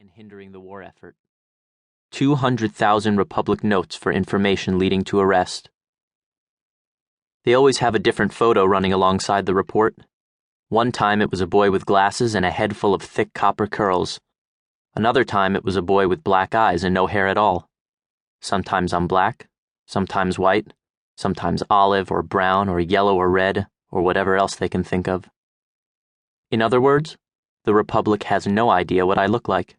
and hindering the war effort. 200,000 Republic notes for information leading to arrest. They always have a different photo running alongside the report. One time it was a boy with glasses and a head full of thick copper curls. Another time it was a boy with black eyes and no hair at all. Sometimes I'm black, sometimes white, sometimes olive or brown or yellow or red or whatever else they can think of. In other words, the Republic has no idea what I look like.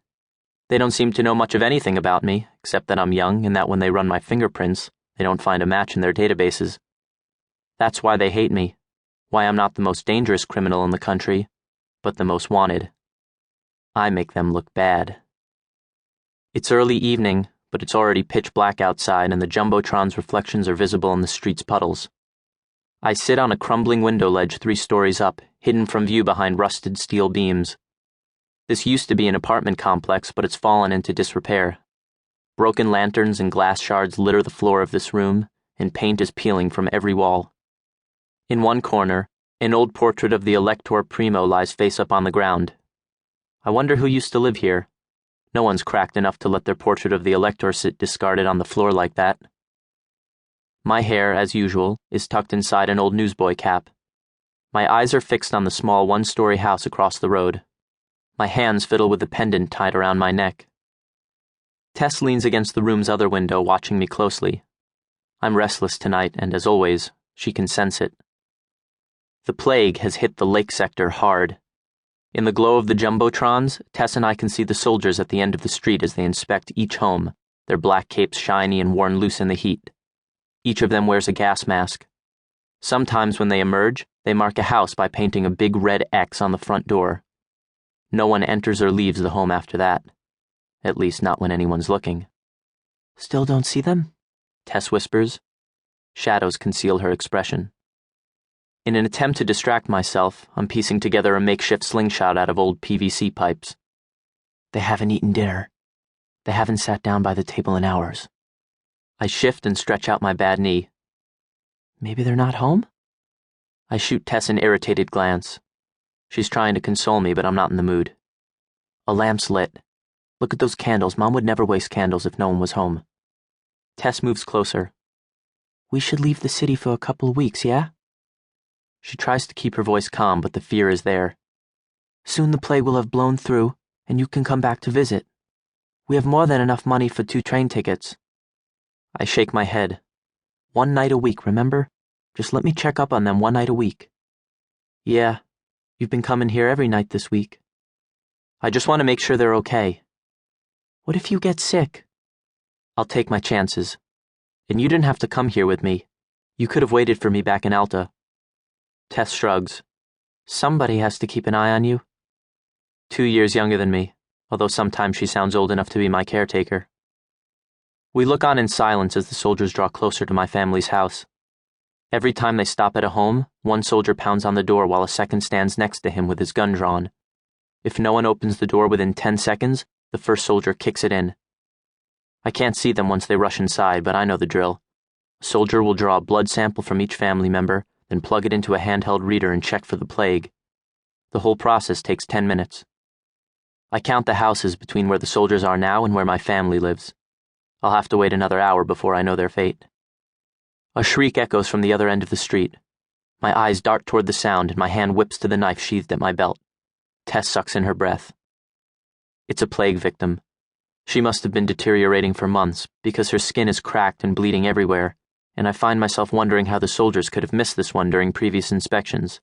They don't seem to know much of anything about me, except that I'm young and that when they run my fingerprints, they don't find a match in their databases. That's why they hate me, why I'm not the most dangerous criminal in the country, but the most wanted. I make them look bad. It's early evening, but it's already pitch black outside and the Jumbotron's reflections are visible in the street's puddles. I sit on a crumbling window ledge 3 stories up, hidden from view behind rusted steel beams. This used to be an apartment complex, but it's fallen into disrepair. Broken lanterns and glass shards litter the floor of this room, and paint is peeling from every wall. In one corner, an old portrait of the Elector Primo lies face up on the ground. I wonder who used to live here. No one's cracked enough to let their portrait of the Elector sit discarded on the floor like that. My hair, as usual, is tucked inside an old newsboy cap. My eyes are fixed on the small 1-story house across the road. My hands fiddle with the pendant tied around my neck. Tess leans against the room's other window, watching me closely. I'm restless tonight, and as always, she can sense it. The plague has hit the lake sector hard. In the glow of the Jumbotrons, Tess and I can see the soldiers at the end of the street as they inspect each home, their black capes shiny and worn loose in the heat. Each of them wears a gas mask. Sometimes when they emerge, they mark a house by painting a big red X on the front door. No one enters or leaves the home after that. At least not when anyone's looking. "Still don't see them?" Tess whispers. Shadows conceal her expression. In an attempt to distract myself, I'm piecing together a makeshift slingshot out of old PVC pipes. "They haven't eaten dinner. They haven't sat down by the table in hours." I shift and stretch out my bad knee. "Maybe they're not home?" I shoot Tess an irritated glance. She's trying to console me, but I'm not in the mood. "A lamp's lit. Look at those candles. Mom would never waste candles if no one was home." Tess moves closer. "We should leave the city for a couple of weeks, yeah?" She tries to keep her voice calm, but the fear is there. "Soon the plague will have blown through, and you can come back to visit. We have more than enough money for 2 train tickets." I shake my head. "1 night a week, remember? Just let me check up on them 1 night a week." "Yeah, you've been coming here every night this week." "I just want to make sure they're okay." "What if you get sick?" "I'll take my chances. And you didn't have to come here with me. You could have waited for me back in Alta." Tess shrugs. "Somebody has to keep an eye on you." 2 years younger than me, although sometimes she sounds old enough to be my caretaker. We look on in silence as the soldiers draw closer to my family's house. Every time they stop at a home, one soldier pounds on the door while a second stands next to him with his gun drawn. If no one opens the door within 10 seconds, the first soldier kicks it in. I can't see them once they rush inside, but I know the drill. A soldier will draw a blood sample from each family member, then plug it into a handheld reader and check for the plague. The whole process takes 10 minutes. I count the houses between where the soldiers are now and where my family lives. I'll have to wait another hour before I know their fate. A shriek echoes from the other end of the street. My eyes dart toward the sound and my hand whips to the knife sheathed at my belt. Tess sucks in her breath. It's a plague victim. She must have been deteriorating for months because her skin is cracked and bleeding everywhere, and I find myself wondering how the soldiers could have missed this one during previous inspections.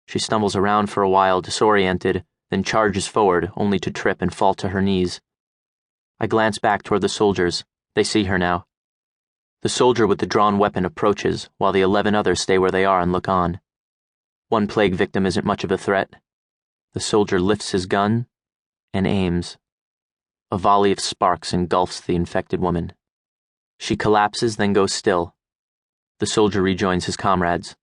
She stumbles around for a while, disoriented, then charges forward, only to trip and fall to her knees. I glance back toward the soldiers. They see her now. The soldier with the drawn weapon approaches, while the 11 others stay where they are and look on. One plague victim isn't much of a threat. The soldier lifts his gun and aims. A volley of sparks engulfs the infected woman. She collapses, then goes still. The soldier rejoins his comrades.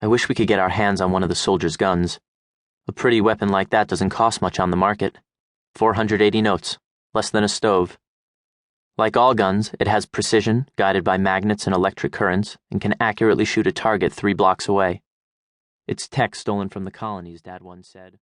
I wish we could get our hands on one of the soldiers' guns. A pretty weapon like that doesn't cost much on the market. 480 notes. Less than a stove. Like all guns, it has precision, guided by magnets and electric currents, and can accurately shoot a target 3 blocks away. It's tech stolen from the colonies, Dad once said.